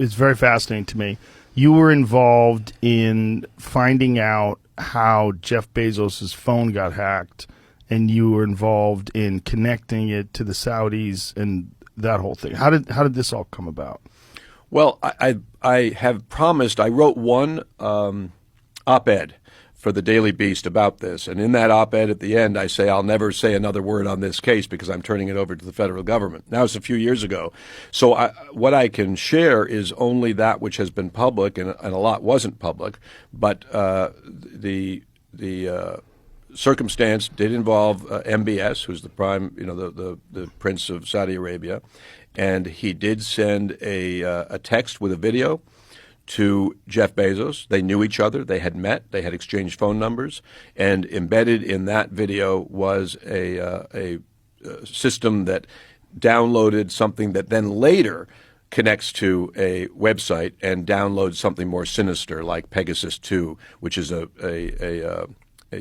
is very fascinating to me. You were involved in finding out how Jeff Bezos' phone got hacked, and you were involved in connecting it to the Saudis and that whole thing. How did this all come about? Well, I have promised. I wrote one op-ed for the Daily Beast about this, and in that op-ed at the end, I say I'll never say another word on this case because I'm turning it over to the federal government. Now, it's a few years ago, so what I can share is only that which has been public, and a lot wasn't public. But the circumstance did involve MBS, who's the prime, the prince of Saudi Arabia, and he did send a text with a video to Jeff Bezos. They knew each other. They had met. They had exchanged phone numbers. And embedded in that video was a system that downloaded something that then later connects to a website and downloads something more sinister like Pegasus 2, which is a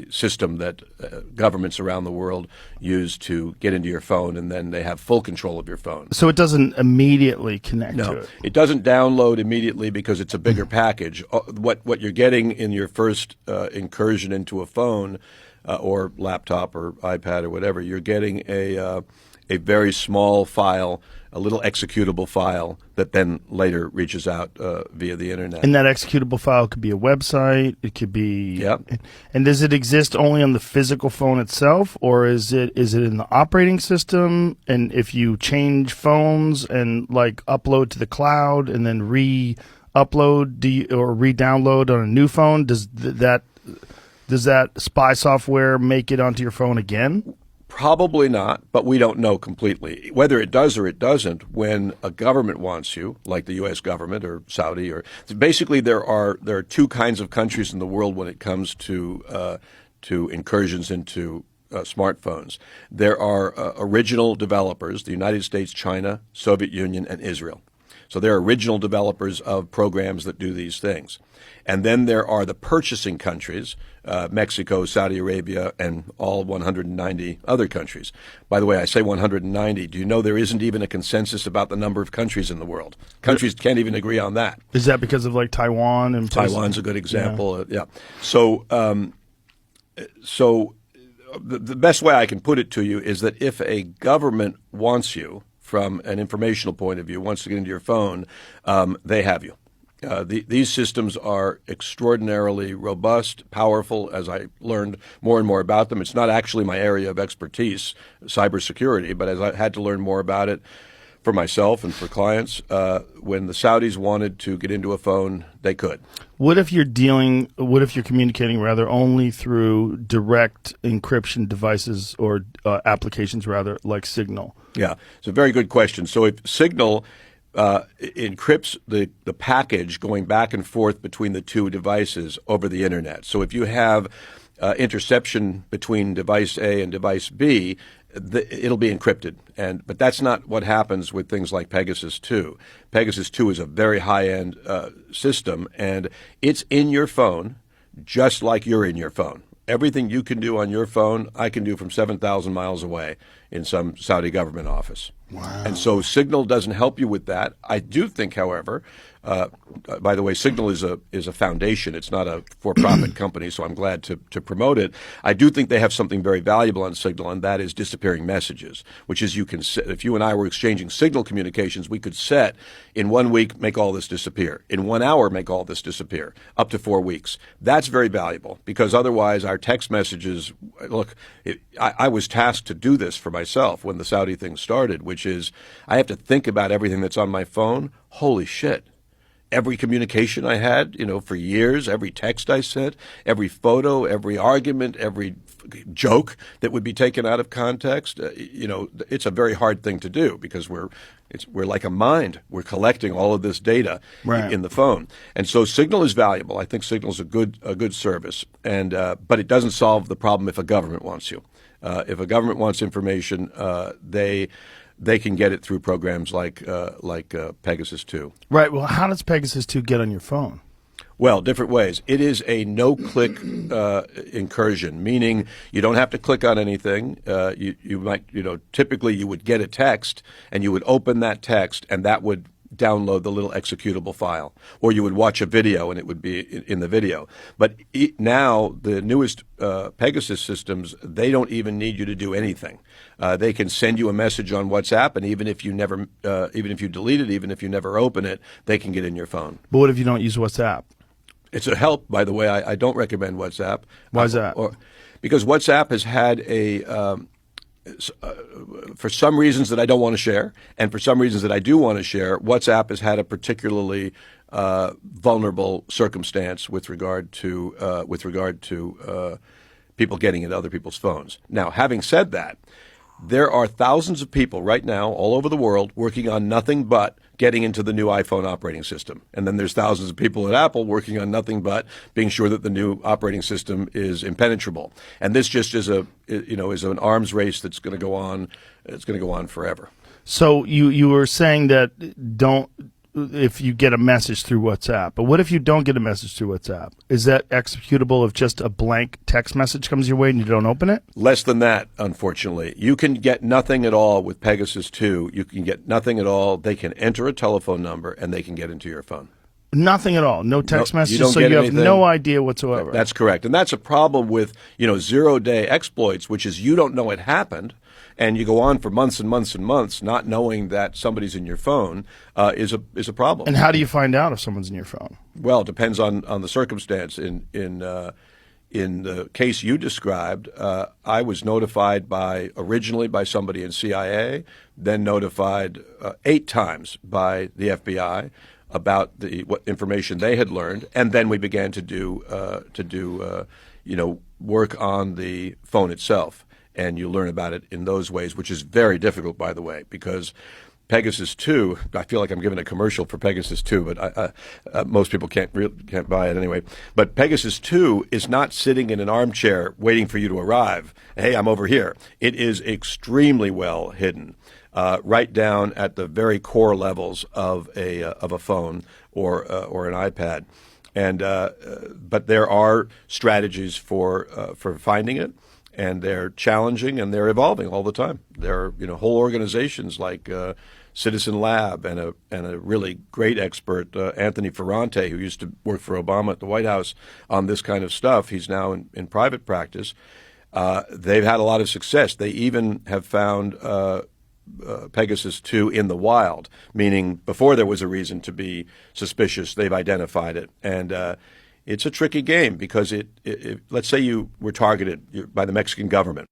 system that governments around the world use to get into your phone, and then they have full control of your phone. So it doesn't immediately connect to No, it? it doesn't download immediately because it's a bigger package. What you're getting in your first incursion into a phone or laptop or iPad or whatever, you're getting a very small file, a little executable file that then later reaches out via the internet. And that executable file could be a website. It could be. Yep. And does it exist only on the physical phone itself, or is it in the operating system? And if you change phones and like upload to the cloud and then re-upload or re-download on a new phone, does that spy software make it onto your phone again? Probably not, but we don't know completely. Whether it does or it doesn't, when a government wants you, like the U.S. government or Saudi, or basically there are two kinds of countries in the world when it comes to incursions into smartphones. There are original developers: the United States, China, Soviet Union, and Israel. So they're original developers of programs that do these things. And then there are the purchasing countries, Mexico, Saudi Arabia, and all 190 other countries. By the way, I say 190. Do you know there isn't even a consensus about the number of countries in the world? Countries can't even agree on that. Is that because of like Taiwan? And Taiwan's a good example. Yeah. So the best way I can put it to you is that if a government wants you, from an informational point of view, wants to get into your phone, they have you. These systems are extraordinarily robust, powerful, as I learned more and more about them. It's not actually my area of expertise, cybersecurity, but as I had to learn more about it for myself and for clients, when the Saudis wanted to get into a phone, they could. What if you're communicating only through direct encryption devices or applications like Signal? Yeah, it's a very good question. So if Signal encrypts the package going back and forth between the two devices over the internet. So if you have interception between device A and device B, it'll be encrypted. But that's not what happens with things like Pegasus 2. Pegasus 2 is a very high-end system, and it's in your phone just like you're in your phone. Everything you can do on your phone, I can do from 7,000 miles away in some Saudi government office. Wow. And so Signal doesn't help you with that. I do think, however, by the way, Signal is a foundation. It's not a for-profit company, so I'm glad to promote it. I do think they have something very valuable on Signal, and that is disappearing messages, which is if you and I were exchanging Signal communications, we could set in 1 week, make all this disappear. In 1 hour, make all this disappear, up to 4 weeks. That's very valuable because otherwise our text messages, look, I was tasked to do this for myself when the Saudi thing started, which is I have to think about everything that's on my phone. Holy shit. Every communication I had, for years, every text I sent, every photo, every argument, every joke that would be taken out of context, it's a very hard thing to do because we're like a mind. We're collecting all of this data in the phone, and so Signal is valuable. I think Signal is a good service, and but it doesn't solve the problem if a government wants you. If a government wants information, they can get it through programs like Pegasus 2. Right. Well, how does Pegasus 2 get on your phone? Well, different ways. It is a no-click incursion, meaning you don't have to click on anything. You might, typically you would get a text and you would open that text and that would download the little executable file, or you would watch a video and it would be in the video. But now the newest Pegasus systems, they don't even need you to do anything. They can send you a message on WhatsApp, and even if you delete it, even if you never open it, they can get in your phone. But what if you don't use WhatsApp? It's a help, by the way. I don't recommend WhatsApp. Why is that? Because WhatsApp has had for some reasons that I don't want to share, and for some reasons that I do want to share, WhatsApp has had a particularly vulnerable circumstance with regard to people getting into other people's phones. Now, having said that, there are thousands of people right now all over the world working on nothing but getting into the new iPhone operating system. And then there's thousands of people at Apple working on nothing but being sure that the new operating system is impenetrable. And this just is is an arms race that's going to go on. It's going to go on forever. So you were saying that if you get a message through WhatsApp, but what if you don't get a message through WhatsApp? Is that executable if just a blank text message comes your way and you don't open it? Less than that, unfortunately. You can get nothing at all with Pegasus 2. You can get nothing at all. They can enter a telephone number and they can get into your phone. Nothing at all. No text messages, so you have anything. No idea whatsoever. That's correct. And that's a problem with, zero-day exploits, which is you don't know it happened, and you go on for months and months and months not knowing that somebody's in your phone is a problem. And how do you find out if someone's in your phone? Well, it depends on the circumstance. In the case you described, I was notified originally by somebody in CIA, then notified 8 times by the FBI about what information they had learned, and then we began to do work on the phone itself, and you learn about it in those ways, which is very difficult, by the way, because Pegasus 2, I feel like I'm giving a commercial for Pegasus 2, but most people can't buy it anyway. But Pegasus 2 is not sitting in an armchair waiting for you to arrive. Hey, I'm over here. It is extremely well hidden, right down at the very core levels of a phone or an iPad. And but there are strategies for finding it. And they're challenging and they're evolving all the time. There are whole organizations like Citizen Lab and a really great expert, Anthony Ferrante, who used to work for Obama at the White House on this kind of stuff. He's now in private practice. They've had a lot of success. They even have found Pegasus 2 in the wild, meaning before there was a reason to be suspicious, they've identified it. And it's a tricky game because let's say you were targeted by the Mexican government.